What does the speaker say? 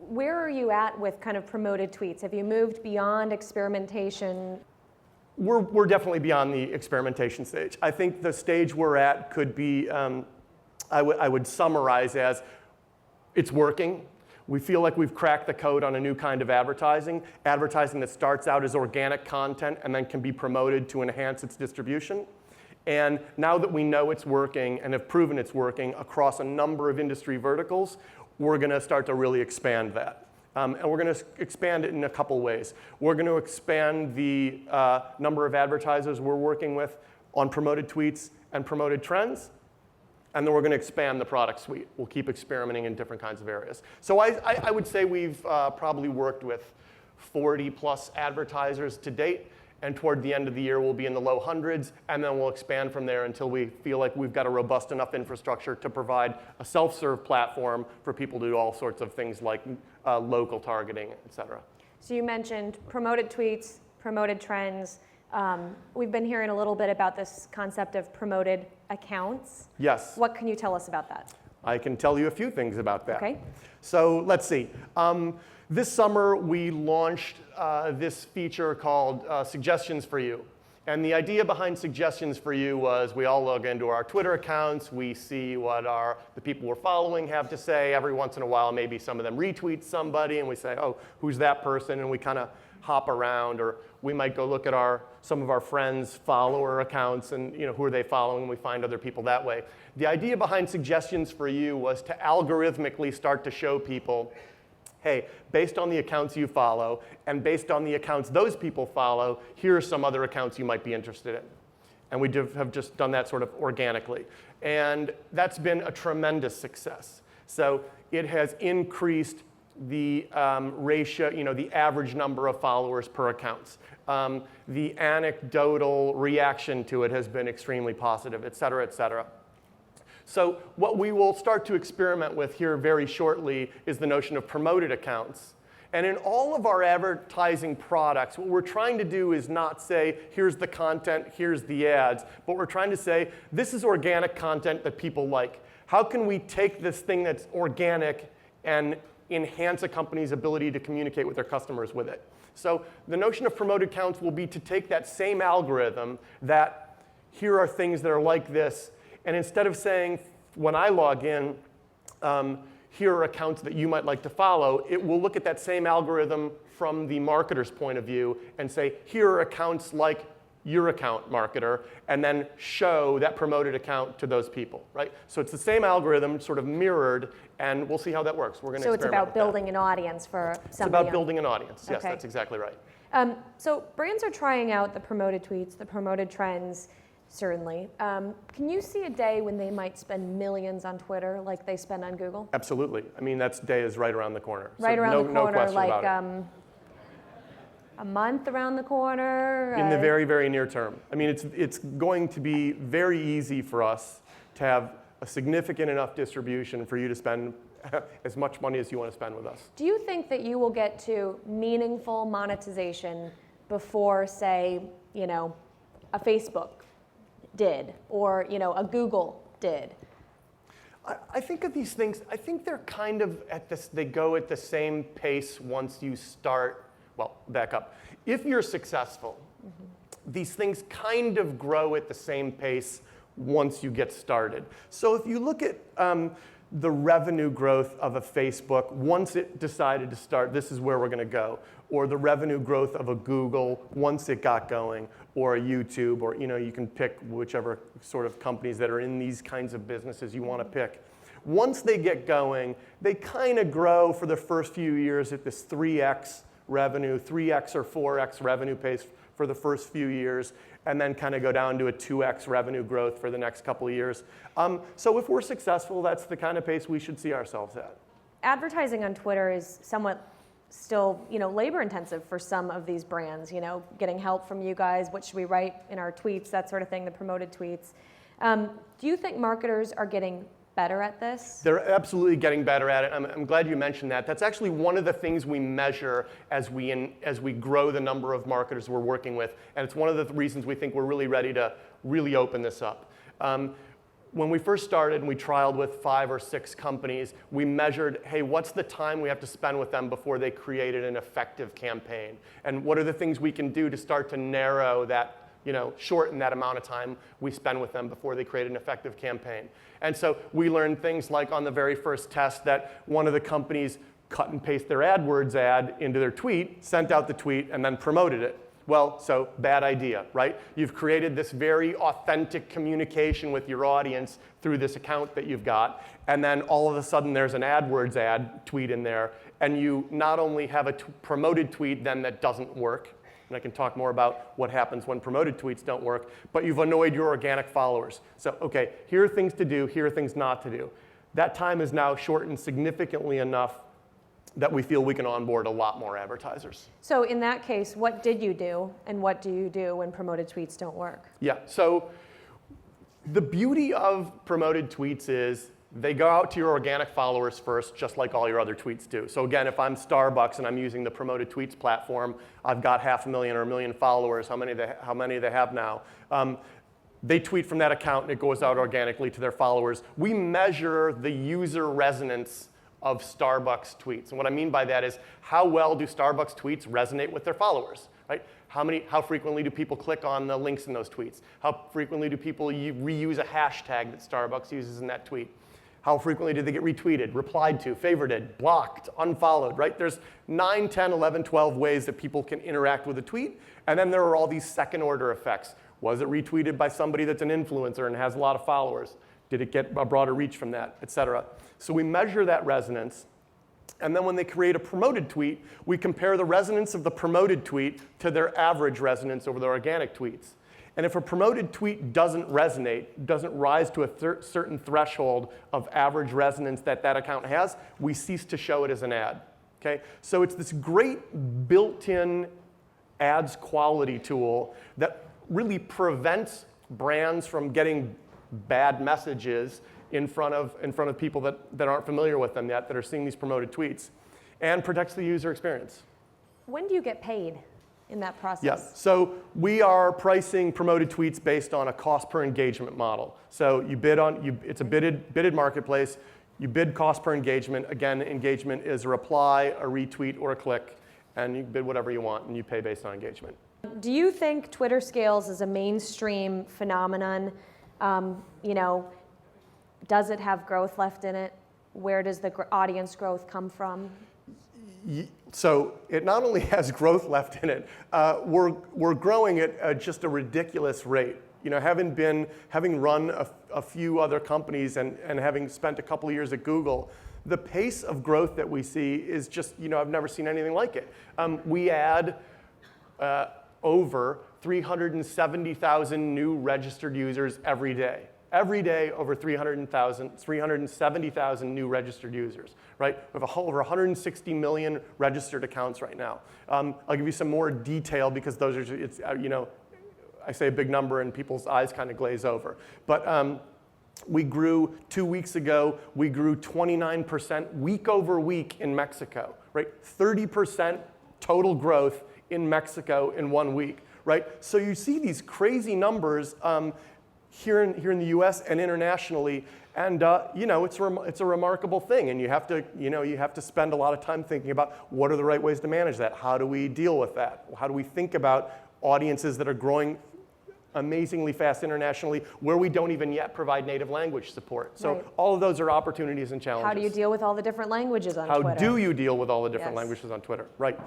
where are you at with kind of promoted tweets? Have you moved beyond experimentation? We're definitely beyond the experimentation stage. I think the stage we're at could be, I would summarize as, it's working. We feel like we've cracked the code on a new kind of advertising that starts out as organic content and then can be promoted to enhance its distribution. And now that we know it's working and have proven it's working across a number of industry verticals, we're going to start to really expand that. And we're going to expand it in a couple ways. We're going to expand the number of advertisers we're working with on promoted tweets and promoted trends. And then we're going to expand the product suite. We'll keep experimenting in different kinds of areas. So I would say we've probably worked with 40 plus advertisers to date. And toward the end of the year, we'll be in the low hundreds. And then we'll expand from there until we feel like we've got a robust enough infrastructure to provide a self-serve platform for people to do all sorts of things like local targeting, et cetera. So you mentioned promoted tweets, promoted trends. We've been hearing a little bit about this concept of promoted accounts. Yes. What can you tell us about that? I can tell you a few things about that. Okay. So let's see. This summer, we launched this feature called Suggestions for You. And the idea behind Suggestions for You was we all log into our Twitter accounts. We see what the people we're following have to say. Every once in a while, maybe some of them retweet somebody, and we say, oh, who's that person? And we kind of hop around. Or we might go look at some of our friends' follower accounts and who are they following, and we find other people that way. The idea behind Suggestions for You was to algorithmically start to show people, hey, based on the accounts you follow and based on the accounts those people follow, here are some other accounts you might be interested in. And we have just done that sort of organically. And that's been a tremendous success. So it has increased the ratio, the average number of followers per accounts. The anecdotal reaction to it has been extremely positive, et cetera, et cetera. So what we will start to experiment with here very shortly is the notion of promoted accounts. And in all of our advertising products, what we're trying to do is not say, here's the content, here's the ads, but we're trying to say, this is organic content that people like. How can we take this thing that's organic and enhance a company's ability to communicate with their customers with it? So the notion of promoted accounts will be to take that same algorithm that here are things that are like this, and instead of saying, when I log in, here are accounts that you might like to follow, it will look at that same algorithm from the marketer's point of view and say, here are accounts like your account, marketer, and then show that promoted account to those people, right? So it's the same algorithm, sort of mirrored, and we'll see how that works. We're going to experiment with that. So it's about building an audience for somebody. It's about building an audience. Yes, okay. That's exactly right. So brands are trying out the promoted tweets, the promoted trends, certainly. Can you see a day when they might spend millions on Twitter like they spend on Google? Absolutely. I mean, that day is right around the corner. Right around the corner, no question like about it. A month around the corner? In the very, very near term. I mean, it's going to be very easy for us to have a significant enough distribution for you to spend as much money as you want to spend with us. Do you think that you will get to meaningful monetization before, say, a Facebook did, or a Google did? I think of these things, I think they're kind of they go at the same pace once you start, well, back up. If you're successful, these things kind of grow at the same pace once you get started. So if you look at the revenue growth of a Facebook, once it decided to start, this is where we're going to go, or the revenue growth of a Google once it got going, or a YouTube, or you can pick whichever sort of companies that are in these kinds of businesses you want to pick. Once they get going, they kind of grow for the first few years at this 3x revenue, 3x or 4x revenue pace for the first few years, and then kind of go down to a 2x revenue growth for the next couple of years. So if we're successful, that's the kind of pace we should see ourselves at. Advertising on Twitter is somewhat still, labor intensive for some of these brands, getting help from you guys, what should we write in our tweets, that sort of thing, the promoted tweets. Do you think marketers are getting better at this? They're absolutely getting better at it. I'm glad you mentioned that. That's actually one of the things we measure as we grow the number of marketers we're working with, and it's one of the reasons we think we're really ready to really open this up. when we first started and we trialed with 5 or 6 companies, we measured, hey, what's the time we have to spend with them before they created an effective campaign? And what are the things we can do to start to narrow that, shorten that amount of time we spend with them before they create an effective campaign? And so we learned things like on the very first test that one of the companies cut and paste their AdWords ad into their tweet, sent out the tweet, and then promoted it. Well, so bad idea, right? You've created this very authentic communication with your audience through this account that you've got, and then all of a sudden there's an AdWords ad tweet in there, and you not only have a promoted tweet then that doesn't work, and I can talk more about what happens when promoted tweets don't work, but you've annoyed your organic followers. So, okay, here are things to do, here are things not to do. That time is now shortened significantly enough that we feel we can onboard a lot more advertisers. So in that case, what did you do, and what do you do when promoted tweets don't work? Yeah, so the beauty of promoted tweets is they go out to your organic followers first, just like all your other tweets do. So again, if I'm Starbucks and I'm using the promoted tweets platform, I've got 500,000 or 1 million followers, how many they have now. They tweet from that account and it goes out organically to their followers. We measure the user resonance of Starbucks tweets. And what I mean by that is how well do Starbucks tweets resonate with their followers, right? How frequently do people click on the links in those tweets? How frequently do people reuse a hashtag that Starbucks uses in that tweet? How frequently do they get retweeted, replied to, favorited, blocked, unfollowed, right? There's 9, 10, 11, 12 ways that people can interact with a tweet. And then there are all these second order effects. Was it retweeted by somebody that's an influencer and has a lot of followers? Did it get a broader reach from that, et cetera? So we measure that resonance. And then when they create a promoted tweet, we compare the resonance of the promoted tweet to their average resonance over their organic tweets. And if a promoted tweet doesn't resonate, doesn't rise to a certain threshold of average resonance that that account has, we cease to show it as an ad. Okay? So it's this great built-in ads quality tool that really prevents brands from getting bad messages in front of people that aren't familiar with them yet, that are seeing these promoted tweets, and protects the user experience. When do you get paid in that process? Yeah, so we are pricing promoted tweets based on a cost per engagement model. So you bid on, it's a bidded marketplace. You bid cost per engagement. Again, engagement is a reply, a retweet, or a click, and you bid whatever you want, and you pay based on engagement. Do you think Twitter Scales is a mainstream phenomenon? Does it have growth left in it? Where does the audience growth come from? So it not only has growth left in it, we're growing at just a ridiculous rate. Having run a few other companies and having spent a couple of years at Google, the pace of growth that we see is just, I've never seen anything like it. We add over 370,000 new registered users every day. Every day, over 370,000 new registered users, right? We have over 160 million registered accounts right now. I'll give you some more detail because those are, I say a big number and people's eyes kind of glaze over. But we grew 2 weeks ago, we grew 29% week over week in Mexico, right? 30% total growth in Mexico in 1 week, right? So you see these crazy numbers here in the U.S. and internationally, and it's a remarkable thing, and you have to spend a lot of time thinking about what are the right ways to manage that. How do we deal with that? How do we think about audiences that are growing amazingly fast internationally, where we don't even yet provide native language support? So right. All of those are opportunities and challenges. How do you deal with all the different languages on Twitter? How do you deal with all the different Yes. languages on Twitter? Right.